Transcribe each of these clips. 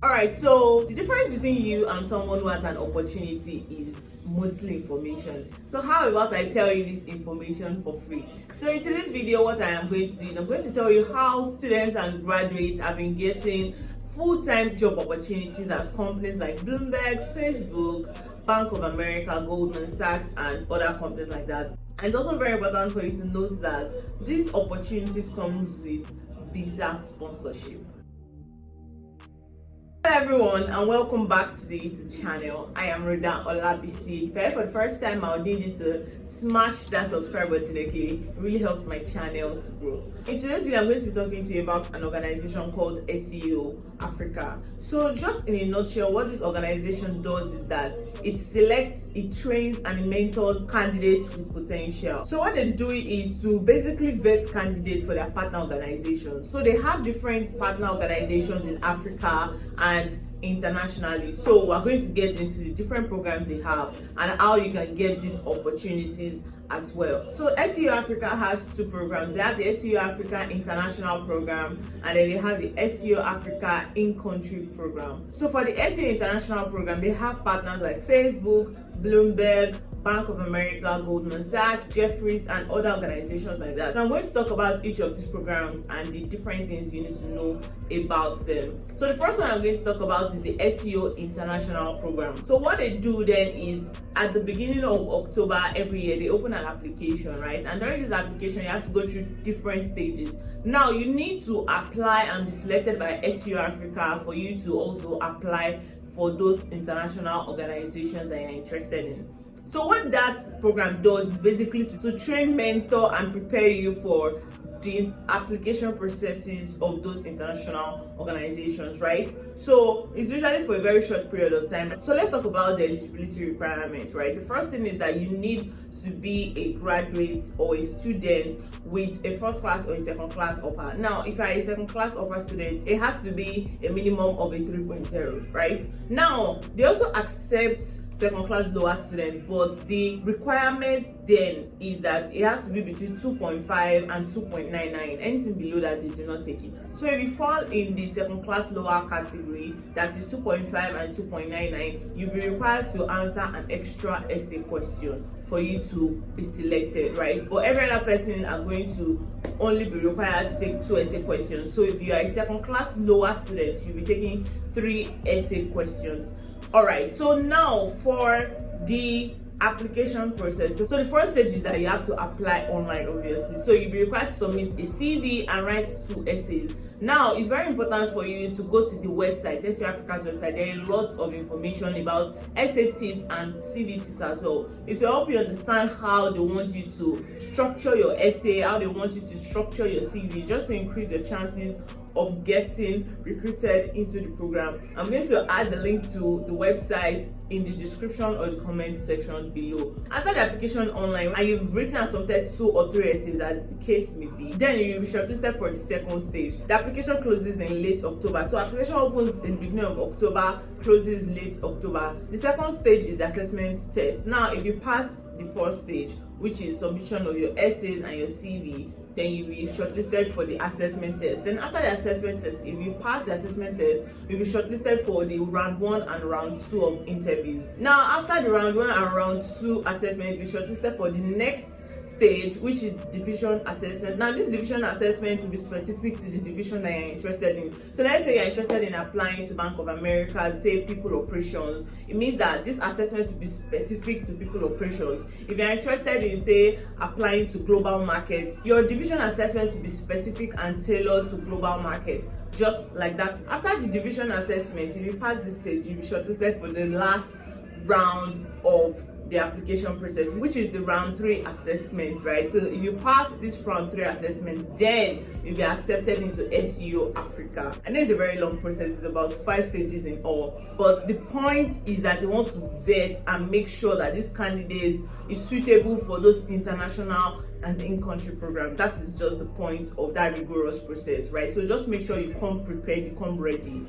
Alright, so the difference between you and someone who has an opportunity is mostly information. So how about I tell you this information for free? So in today's video, what I am going to do is I'm going to tell you how students and graduates have been getting full-time job opportunities at companies like Bloomberg, Facebook, Bank of America, Goldman Sachs, and other companies like that. And it's also very important for you to note that these opportunities comes with visa sponsorship. Hello everyone and welcome back to the YouTube channel. I am Rhoda Olabisi. If you're here for the first time, I would need you to smash that subscribe button, okay? It really helps my channel to grow. In today's video, I'm going to be talking to you about an organization called SEO Africa. So just in a nutshell, what this organization does is that it selects, it trains, and it mentors candidates with potential. So what they do is to basically vet candidates for their partner organizations. So they have different partner organizations in Africa and internationally. So we're going to get into the different programs they have and how you can get these opportunities as well. So SEO Africa has two programs. They have the SEO Africa International Program and then they have the SEO Africa In-Country Program. So for the SEO International Program, they have partners like Facebook, Bloomberg, Bank of America, Goldman Sachs, Jefferies, and other organizations like that. So I'm going to talk about each of these programs and the different things you need to know about them. So the first one I'm going to talk about is the SEO International Program. So what they do then is at the beginning of October every year, they open an application, right? And during this application, you have to go through different stages. Now, you need to apply and be selected by SEO Africa for you to also apply for those international organizations that you're interested in. So what that program does is basically to train, mentor, and prepare you for the application processes of those international organizations, right? So it's usually for a very short period of time. So let's talk about the eligibility requirements, right? The first thing is that you need to be a graduate or a student with a first class or a second class upper. Now, if you're a second class upper student, it has to be a minimum of a 3.0, right? Now, they also accept second class lower students, but the requirement then is that it has to be between 2.5 and 2.99. Anything below that, they do not take it. So if you fall in the second class lower category, that is 2.5 and 2.99, you'll be required to answer an extra essay question for you to be selected, right? But every other person are going to only be required to take 2 essay questions. So if you are a second class lower student, you'll be taking 3 essay questions. All right, so now for the application process. So the first stage is that you have to apply online, obviously. So you'll be required to submit a CV and write 2 essays. Now, it's very important for you to go to the website, SEO Africa's website. There are a lot of information about essay tips and CV tips as well. It will help you understand how they want you to structure your essay, how they want you to structure your CV, just to increase your chances of getting recruited into the program. I'm going to add the link to the website in the description or the comment section below. After the application online and you've written and submitted 2 or 3 essays as the case may be, then you'll be shortlisted for the second stage. The application closes in late October. So application opens in the beginning of October, closes late October. The second stage is the assessment test. Now, if you pass the first stage, which is submission of your essays and your CV, then you'll be shortlisted for the assessment test. Then after the assessment test, if you pass the assessment test, you'll be shortlisted for the round 1 and round 2 of interviews. Now, after the round 1 and round 2 assessment, you'll be shortlisted for the next stage, which is division assessment. Now, this division assessment will be specific to the division that you're interested in. So let's say you're interested in applying to Bank of America, say people operations. It means that this assessment will be specific to people operations. If you're interested in, say, applying to global markets, your division assessment will be specific and tailored to global markets, just like that. After the division assessment, if you pass this stage, you'll be shortlisted for the last round of the application process, which is the round 3 assessment, right? So if you pass this round 3 assessment, then you'll be accepted into SEO Africa. And it's a very long process. It's about 5 stages in all. But the point is that they want to vet and make sure that this candidate is suitable for those international and in-country programs. That is just the point of that rigorous process, right? So just make sure you come prepared, you come ready.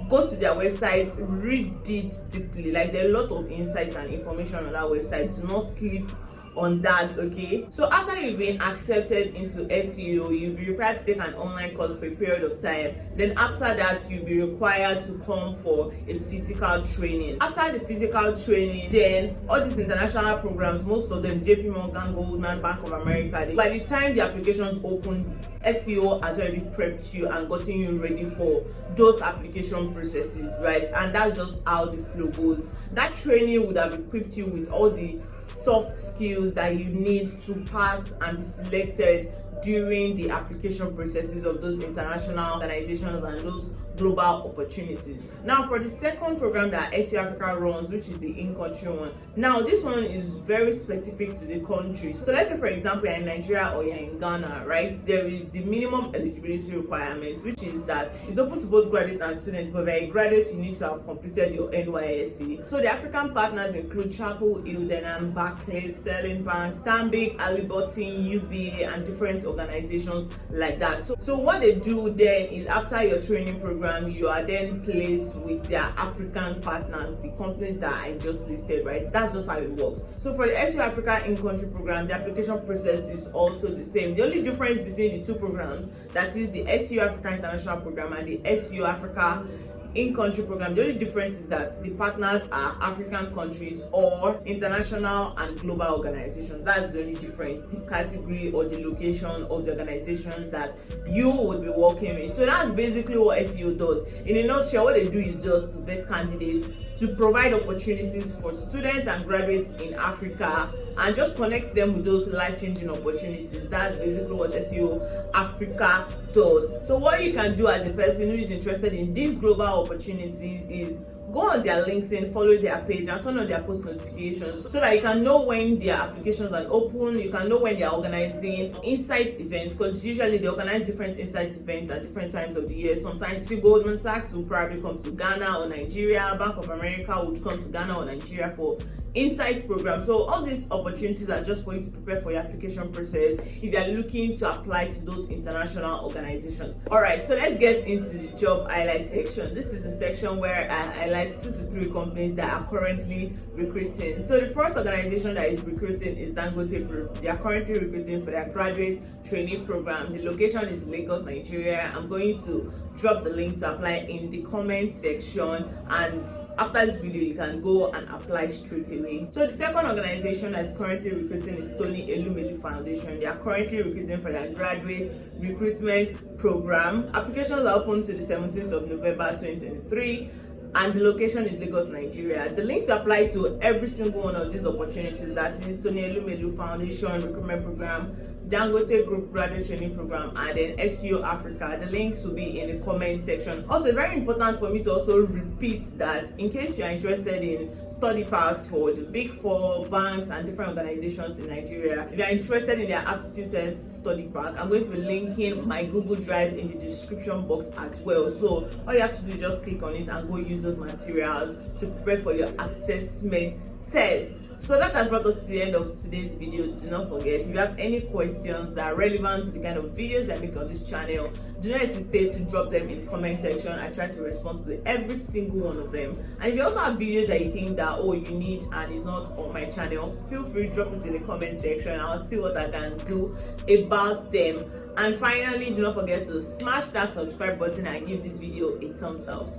Go to their website, read it deeply. Like, there are a lot of insights and information on that website. Do not sleep on that. Okay, so after you've been accepted into SEO, you'll be required to take an online course for a period of time. Then after that, you'll be required to come for a physical training. After the physical training, then all these international programs, most of them, JP Morgan, Goldman, Bank of America, by the time the applications open, SEO has already prepped you and gotten you ready for those application processes, right? And that's just how the flow goes. That training would have equipped you with all the soft skills that you need to pass and be selected during the application processes of those international organizations and those global opportunities. Now, for the second program that SEO Africa runs, which is the in-country one, now this one is very specific to the country. So let's say, for example, you're in Nigeria or you're in Ghana, right? There is the minimum eligibility requirements, which is that it's open to both graduates and students, but if you're a graduate, you need to have completed your NYSC. So the African partners include Chapel Hill, Denham, Barclays, Sterling Bank, Stanbic, Alibotin, UBA, and different organizations like that. So what they do then is, after your training program, you are then placed with their African partners, the companies that I just listed, right? That's just how it works. So for the SEO Africa in-country program, the application process is also the same. The only difference between the two programs, that is the SEO Africa International Program and the SEO Africa in-country program, the only difference is that the partners are African countries or international and global organizations. That's the only difference, the category or the location of the organizations that you would be working with. So that's basically what SEO does. In a nutshell, what they do is just to vet candidates, to provide opportunities for students and graduates in Africa, and just connect them with those life-changing opportunities. That's basically what SEO Africa does. So what you can do as a person who is interested in these global opportunities is go on their LinkedIn, follow their page, and turn on their post notifications so that you can know when their applications are open. You can know when they are organizing insight events, because usually they organize different insight events at different times of the year. Sometimes you see Goldman Sachs will probably come to Ghana or Nigeria, Bank of America would come to Ghana or Nigeria for insights program. So all these opportunities are just for you to prepare for your application process if you are looking to apply to those international organizations. All right, so let's get into the job highlight section. This is the section where I highlight 2 to 3 companies that are currently recruiting. So the first organization that is recruiting is Dangote Group. They are currently recruiting for their graduate training program. The location is Lagos, Nigeria. I'm going to drop the link to apply in the comment section, and after this video you can go and apply straight away. So the second organization that is currently recruiting is Tony Elumelu Foundation. They are currently recruiting for their graduate recruitment program. Applications are open to the 17th of November 2023. And the location is Lagos, Nigeria. The link to apply to every single one of these opportunities, that is Tony Elumelu Foundation Recruitment Program, Dangote Group Graduate Training Program, and then SEO Africa, the links will be in the comment section. Also, it's very important for me to also repeat that in case you are interested in study packs for the Big 4 banks and different organizations in Nigeria, if you are interested in their aptitude test study pack, I'm going to be linking my Google Drive in the description box as well. So all you have to do is just click on it and go use those materials to prepare for your assessment test. So that has brought us to the end of today's video. Do not forget, if you have any questions that are relevant to the kind of videos that I make on this channel, do not hesitate to drop them in the comment section. I try to respond to every single one of them. And if you also have videos that you think that you need and it's not on my channel, feel free to drop it in the comment section. I'll see what I can do about them. And finally, do not forget to smash that subscribe button and give this video a thumbs up.